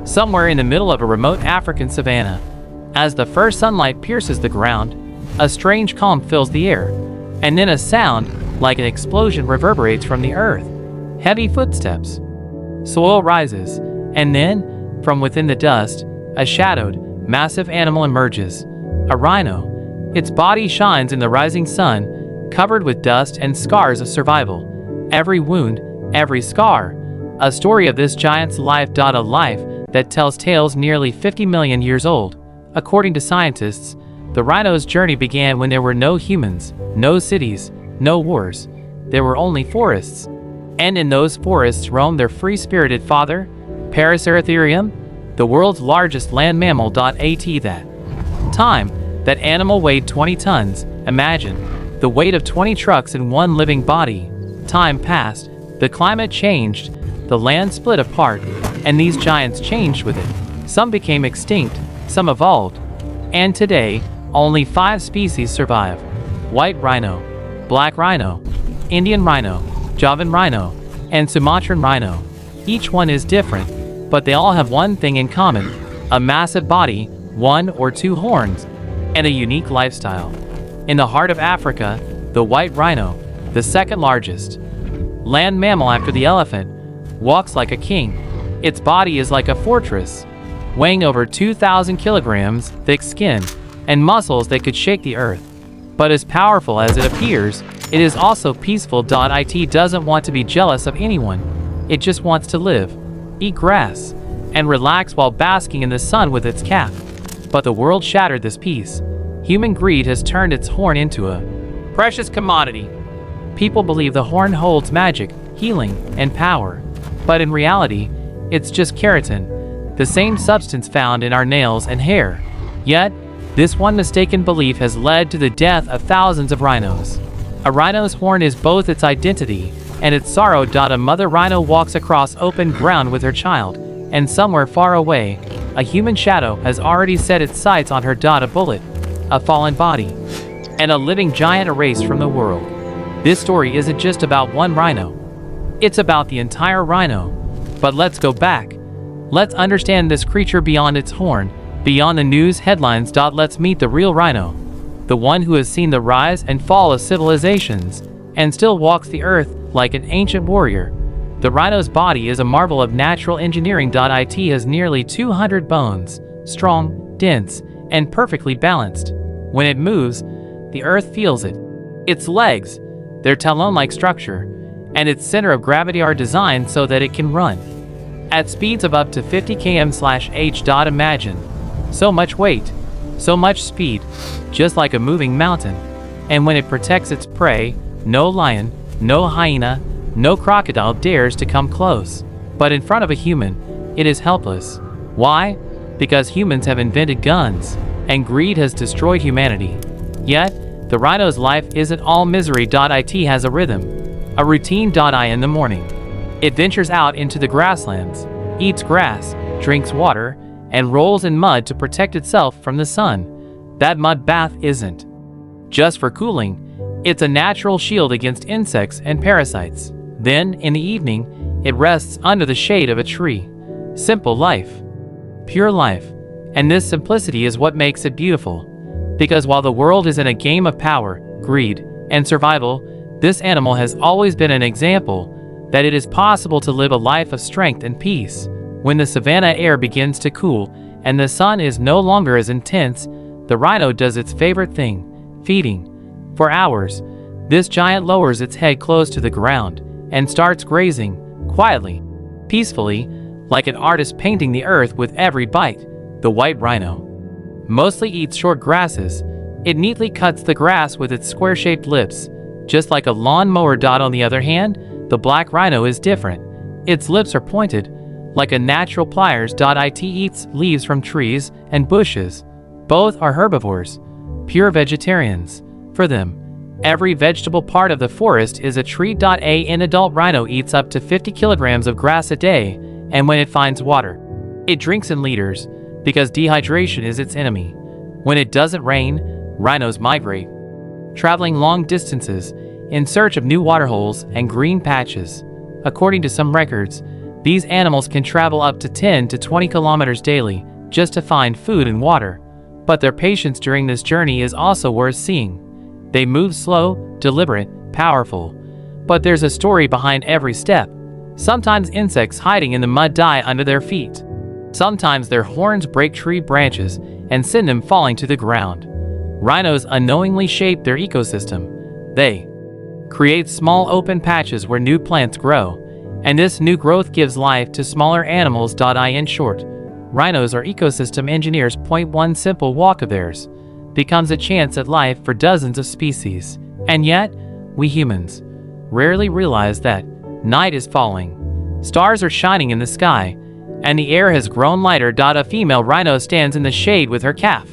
somewhere in the middle of a remote African savanna. As the first sunlight pierces the ground, a strange calm fills the air, and then a sound like an explosion reverberates from the earth. Heavy footsteps. Soil rises, and then, from within the dust, a shadowed, massive animal emerges. A rhino. Its body shines in the rising sun, covered with dust and scars of survival. Every wound, every scar, a story of this giant's life. A life that tells tales nearly 50 million years old. According to scientists, the rhino's journey began when there were no humans, no cities, no wars. There were only forests. And in those forests roamed their free-spirited father, Paraceratherium, the world's largest land mammal. At that time, that animal weighed 20 tons. Imagine, the weight of 20 trucks in one living body. Time passed, the climate changed, the land split apart, and these giants changed with it. Some became extinct, some evolved. And today, only 5 species survive. White rhino, black rhino, Indian rhino, Javan rhino, and Sumatran rhino. Each one is different, but they all have one thing in common: a massive body, 1 or 2 horns, and a unique lifestyle. In the heart of Africa, the white rhino, the second largest land mammal after the elephant, walks like a king. Its body is like a fortress, weighing over 2,000 kilograms, thick skin, and muscles that could shake the earth. But as powerful as it appears, it is also peaceful. It doesn't want to be jealous of anyone. It just wants to live, eat grass, and relax while basking in the sun with its calf. But the world shattered this peace. Human greed has turned its horn into a precious commodity. People believe the horn holds magic, healing, and power. But in reality, it's just keratin, the same substance found in our nails and hair. Yet, this one mistaken belief has led to the death of thousands of rhinos. A rhino's horn is both its identity and its sorrow. A mother rhino walks across open ground with her child, and somewhere far away, a human shadow has already set its sights on her. A bullet, a fallen body, and a living giant erased from the world. This story isn't just about one rhino. It's about the entire rhino. But let's go back. Let's understand this creature beyond its horn, beyond the news headlines. Let's meet the real rhino, the one who has seen the rise and fall of civilizations, and still walks the earth like an ancient warrior. The rhino's body is a marvel of natural engineering. It has nearly 200 bones, strong, dense, and perfectly balanced. When it moves, the earth feels it. Its legs, their talon-like structure, and its center of gravity are designed so that it can run at speeds of up to 50 km/h. Imagine, so much weight, so much speed, just like a moving mountain. And when it protects its prey, no lion, no hyena, no crocodile dares to come close. But in front of a human, it is helpless. Why? Because humans have invented guns, and greed has destroyed humanity. Yet, the rhino's life isn't all misery. It has a rhythm, a routine. In the morning, it ventures out into the grasslands, eats grass, drinks water, and rolls in mud to protect itself from the sun. That mud bath isn't just for cooling, it's a natural shield against insects and parasites. Then, in the evening, it rests under the shade of a tree. Simple life, pure life. And this simplicity is what makes it beautiful. Because while the world is in a game of power, greed, and survival, this animal has always been an example that it is possible to live a life of strength and peace. When the savanna air begins to cool and the sun is no longer as intense, the rhino does its favorite thing, feeding. For hours, this giant lowers its head close to the ground and starts grazing, quietly, peacefully, like an artist painting the earth with every bite. The white rhino mostly eats short grasses. It neatly cuts the grass with its square-shaped lips, just like a lawn mower. On the other hand, the black rhino is different. Its lips are pointed, like a natural pliers. It eats leaves from trees and bushes. Both are herbivores, pure vegetarians. For them, every vegetable part of the forest is a treat. An adult rhino eats up to 50 kilograms of grass a day, and when it finds water, it drinks in liters, because dehydration is its enemy. When it doesn't rain, rhinos migrate, traveling long distances in search of new waterholes and green patches. According to some records, These animals can travel up to 10 to 20 kilometers daily just to find food and water, but their patience during this journey is also worth seeing. They move slow, deliberate, powerful, but there's a story behind every step. Sometimes insects hiding in the mud die under their feet. Sometimes their horns break tree branches and send them falling to the ground. Rhinos unknowingly shape their ecosystem. They create small open patches where new plants grow, and this new growth gives life to smaller animals. In short, rhinos are ecosystem engineers. One simple walk of theirs becomes a chance at life for dozens of species. And yet, we humans rarely realize that night is falling. Stars are shining in the sky, and the air has grown lighter. A female rhino stands in the shade with her calf.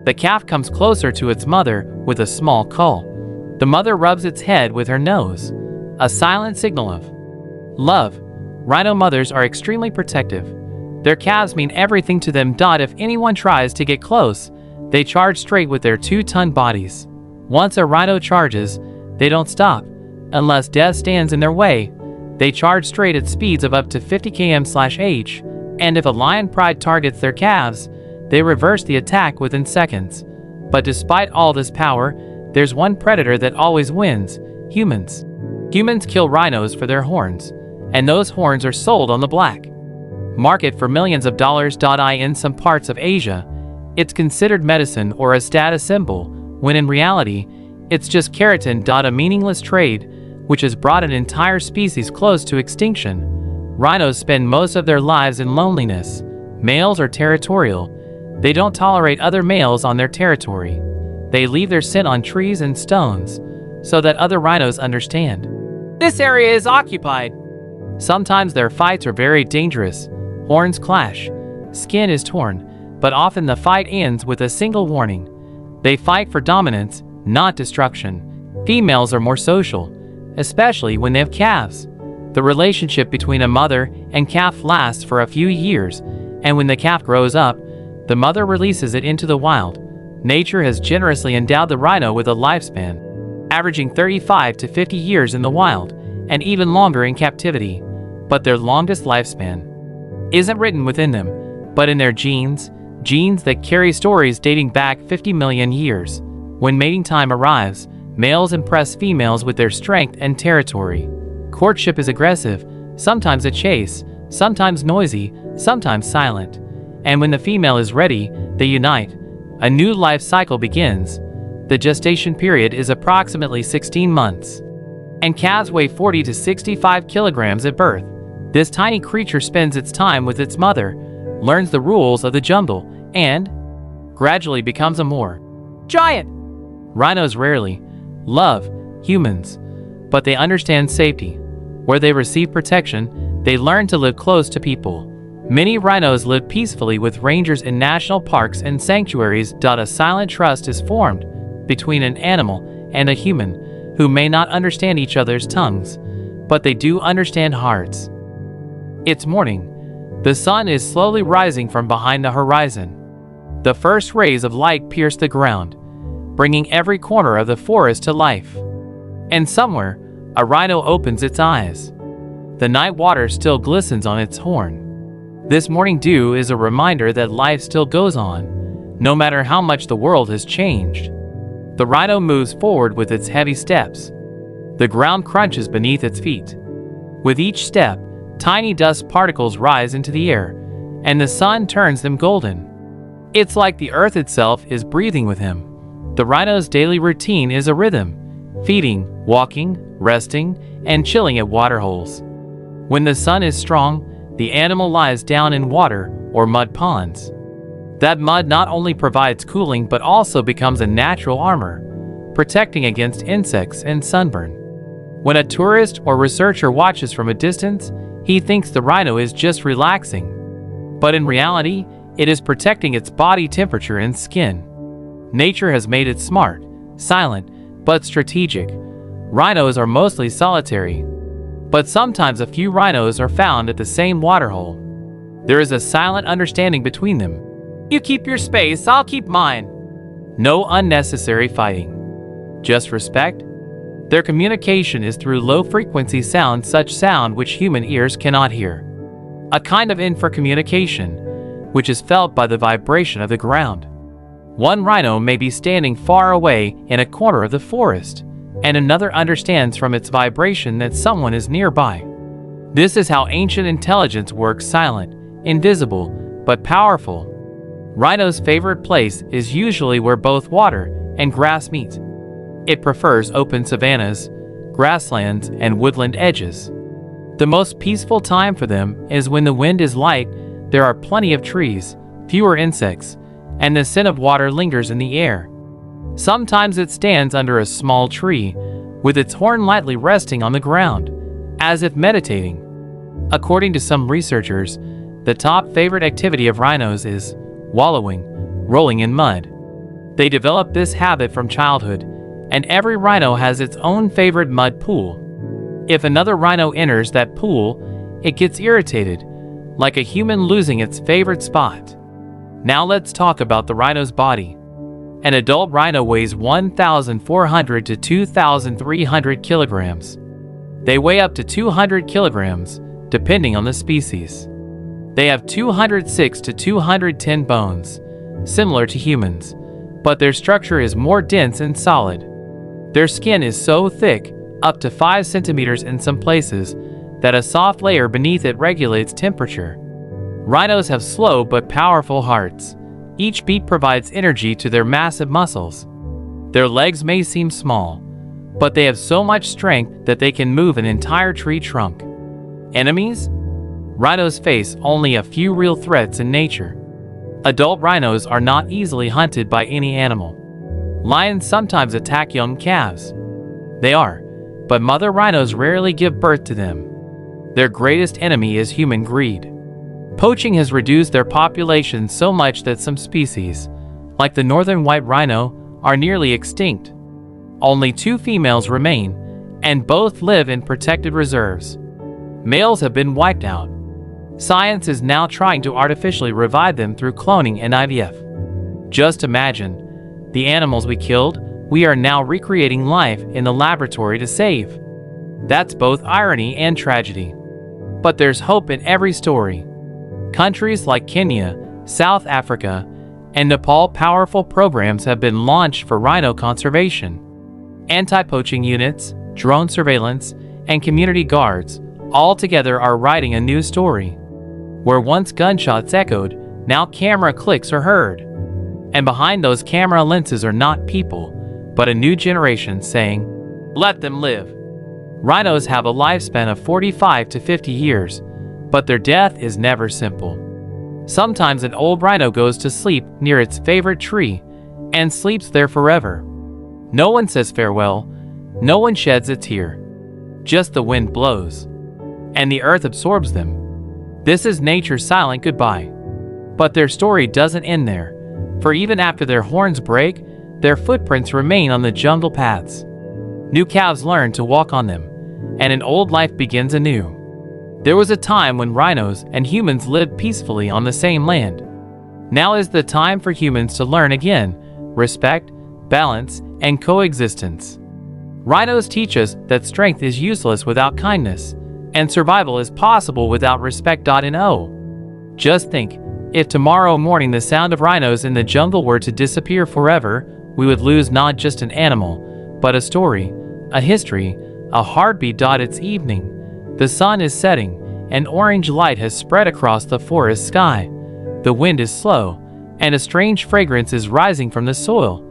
The calf comes closer to its mother with a small call. The mother rubs its head with her nose, a silent signal of love. Rhino mothers are extremely protective. Their calves mean everything to them. If anyone tries to get close, they charge straight with their 2-ton bodies. Once a rhino charges, they don't stop. Unless death stands in their way, they charge straight at speeds of up to 50 km/h, and if a lion pride targets their calves, they reverse the attack within seconds. But despite all this power, there's one predator that always wins: humans. Humans kill rhinos for their horns, and those horns are sold on the black market for millions of dollars. In some parts of Asia, it's considered medicine or a status symbol, when in reality, it's just keratin. A meaningless trade which has brought an entire species close to extinction. Rhinos spend most of their lives in loneliness. Males are territorial. They don't tolerate other males on their territory. They leave their scent on trees and stones so that other rhinos understand this area is occupied. Sometimes their fights are very dangerous. Horns clash, skin is torn, but often the fight ends with a single warning. They fight for dominance, not destruction. Females are more social, especially when they have calves. The relationship between a mother and calf lasts for a few years, and when the calf grows up, the mother releases it into the wild. Nature has generously endowed the rhino with a lifespan, averaging 35 to 50 years in the wild, and even longer in captivity. But their longest lifespan isn't written within them, but in their genes that carry stories dating back 50 million years. When mating time arrives, males impress females with their strength and territory. Courtship is aggressive, sometimes a chase, sometimes noisy, sometimes silent. And when the female is ready, they unite. A new life cycle begins. The gestation period is approximately 16 months, and calves weigh 40 to 65 kilograms at birth. This tiny creature spends its time with its mother, learns the rules of the jungle, and gradually becomes a more giant. Rhinos rarely love humans, but they understand safety. Where they receive protection, they learn to live close to people. Many rhinos live peacefully with rangers in national parks and sanctuaries. A silent trust is formed between an animal and a human who may not understand each other's tongues, but they do understand hearts. It's morning. The sun is slowly rising from behind the horizon. The first rays of light pierce the ground, bringing every corner of the forest to life. And somewhere, a rhino opens its eyes. The night water still glistens on its horn. This morning dew is a reminder that life still goes on, no matter how much the world has changed. The rhino moves forward with its heavy steps. The ground crunches beneath its feet. With each step, tiny dust particles rise into the air, and the sun turns them golden. It's like the earth itself is breathing with him. The rhino's daily routine is a rhythm: feeding, walking, resting, and chilling at water holes. When the sun is strong, the animal lies down in water or mud ponds. That mud not only provides cooling but also becomes a natural armor, protecting against insects and sunburn. When a tourist or researcher watches from a distance, he thinks the rhino is just relaxing. But in reality, it is protecting its body temperature and skin. Nature has made it smart, silent, but strategic. Rhinos are mostly solitary, but sometimes a few rhinos are found at the same waterhole. There is a silent understanding between them. You keep your space, I'll keep mine. No unnecessary fighting, just respect. Their communication is through low-frequency sound, such sound which human ears cannot hear. a kind of infracommunication, which is felt by the vibration of the ground. One rhino may be standing far away in a corner of the forest, and another understands from its vibration that someone is nearby. This is how ancient intelligence works: silent, invisible, but powerful. Rhino's favorite place is usually where both water and grass meet. It prefers open savannas, grasslands, and woodland edges. The most peaceful time for them is when the wind is light, there are plenty of trees, fewer insects, and the scent of water lingers in the air. Sometimes it stands under a small tree, with its horn lightly resting on the ground, as if meditating. According to some researchers, the top favorite activity of rhinos is wallowing, rolling in mud. They develop this habit from childhood, and every rhino has its own favorite mud pool. If another rhino enters that pool, it gets irritated, like a human losing its favorite spot. Now let's talk about the rhino's body. An adult rhino weighs 1,400 to 2,300 kilograms. They weigh up to 200 kilograms, depending on the species. They have 206 to 210 bones, similar to humans, but their structure is more dense and solid. Their skin is so thick, up to 5 centimeters in some places, that a soft layer beneath it regulates temperature. Rhinos have slow but powerful hearts. Each beat provides energy to their massive muscles. Their legs may seem small, but they have so much strength that they can move an entire tree trunk. Enemies? Rhinos face only a few real threats in nature. Adult rhinos are not easily hunted by any animal. Lions sometimes attack young calves. They are, but mother rhinos rarely give birth to them. Their greatest enemy is human greed. Poaching has reduced their population so much that some species, like the northern white rhino, are nearly extinct. Only 2 females remain, and both live in protected reserves. Males have been wiped out. Science is now trying to artificially revive them through cloning and IVF. Just imagine, the animals we killed, we are now recreating life in the laboratory to save. That's both irony and tragedy. But there's hope in every story. Countries like Kenya, South Africa, and Nepal, powerful programs have been launched for rhino conservation. Anti-poaching units, drone surveillance, and community guards all together are writing a new story. Where once gunshots echoed, now camera clicks are heard. And behind those camera lenses are not people, but a new generation saying, "Let them live." Rhinos have a lifespan of 45 to 50 years, but their death is never simple. Sometimes an old rhino goes to sleep near its favorite tree and sleeps there forever. No one says farewell, no one sheds a tear. Just the wind blows, and the earth absorbs them. This is nature's silent goodbye. But their story doesn't end there, for even after their horns break, their footprints remain on the jungle paths. New calves learn to walk on them, and an old life begins anew. There was a time when rhinos and humans lived peacefully on the same land. Now is the time for humans to learn again, respect, balance, and coexistence. Rhinos teach us that strength is useless without kindness, and survival is possible without respect. Just think, if tomorrow morning the sound of rhinos in the jungle were to disappear forever, we would lose not just an animal, but a story, a history, a heartbeat. It's evening. The sun is setting, and orange light has spread across the forest sky. The wind is slow, and a strange fragrance is rising from the soil,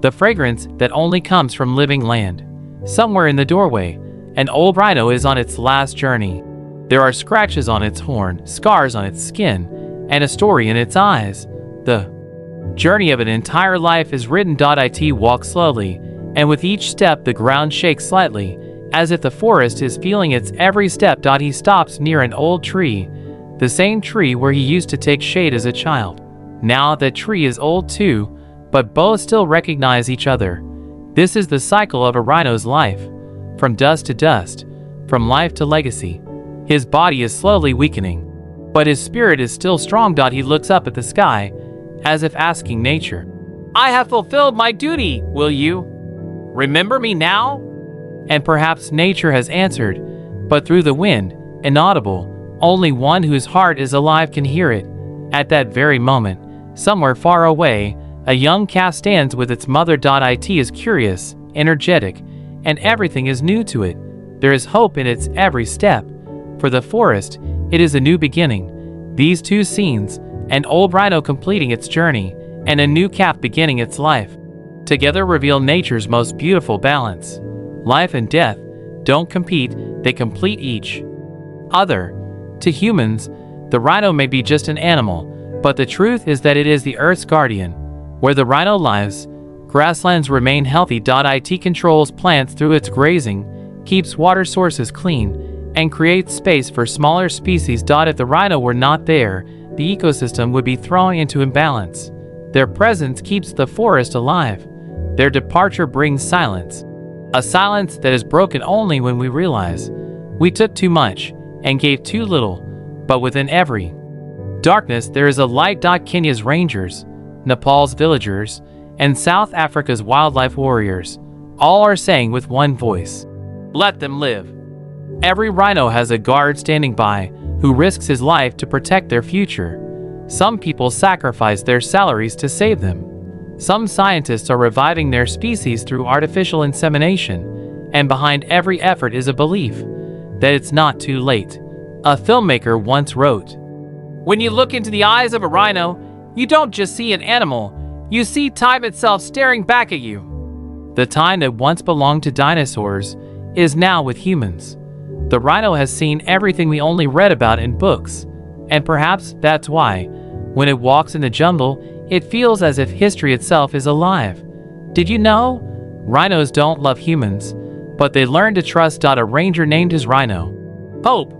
the fragrance that only comes from living land. Somewhere in the doorway, an old rhino is on its last journey. There are scratches on its horn, scars on its skin, and a story in its eyes. The journey of an entire life is written. It walks slowly, and with each step the ground shakes slightly, as if the forest is feeling its every step. He stops near an old tree, the same tree where he used to take shade as a child. Now that tree is old too, but both still recognize each other. This is the cycle of a rhino's life, from dust to dust, from life to legacy. His body is slowly weakening, but his spirit is still strong. He looks up at the sky, as if asking nature, "I have fulfilled my duty, will you remember me now?" And perhaps nature has answered, but through the wind, inaudible, Only one whose heart is alive can hear it. At that very moment, somewhere far away, a young calf stands with its mother. It is curious, energetic, and everything is new to it. There is hope in its every step. For the forest, it is a new beginning. These two scenes, an old rhino completing its journey, and a new calf beginning its life, together reveal nature's most beautiful balance. Life and death don't compete, they complete each other. To humans, the rhino may be just an animal, but the truth is that it is the Earth's guardian. Where the rhino lives, grasslands remain healthy. It controls plants through its grazing, keeps water sources clean, and creates space for smaller species. If the rhino were not there, the ecosystem would be thrown into imbalance. Their presence keeps the forest alive. Their departure brings silence. A silence that is broken only when we realize we took too much and gave too little. But within every darkness there is a light. Kenya's rangers, Nepal's villagers, and South Africa's wildlife warriors all are saying with one voice, let them live. Every rhino has a guard standing by who risks his life to protect their future. Some people sacrifice their salaries to save them. Some scientists are reviving their species through artificial insemination, and behind every effort is a belief that it's not too late. A filmmaker once wrote, when you look into the eyes of a rhino, you don't just see an animal, you see time itself staring back at you. The time that once belonged to dinosaurs is now with humans. The rhino has seen everything we only read about in books, and perhaps that's why, when it walks in the jungle, it feels as if history itself is alive. Did you know? Rhinos don't love humans, but they learn to trust. A ranger named his rhino Hope.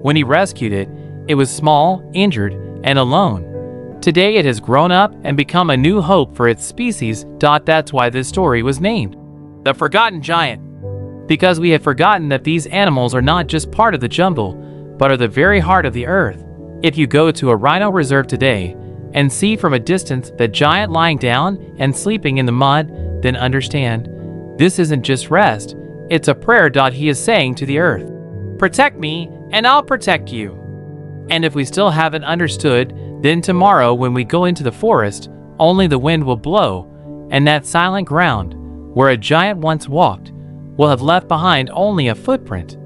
When he rescued it, it was small, injured, and alone. Today it has grown up and become a new hope for its species. That's why this story was named The Forgotten Giant. Because we have forgotten that these animals are not just part of the jungle, but are the very heart of the earth. If you go to a rhino reserve today and see from a distance that giant lying down and sleeping in the mud, then understand, this isn't just rest, it's a prayer. He is saying to the earth, protect me and I'll protect you. And if we still haven't understood, then tomorrow when we go into the forest, only the wind will blow, and that silent ground, where a giant once walked, will have left behind only a footprint.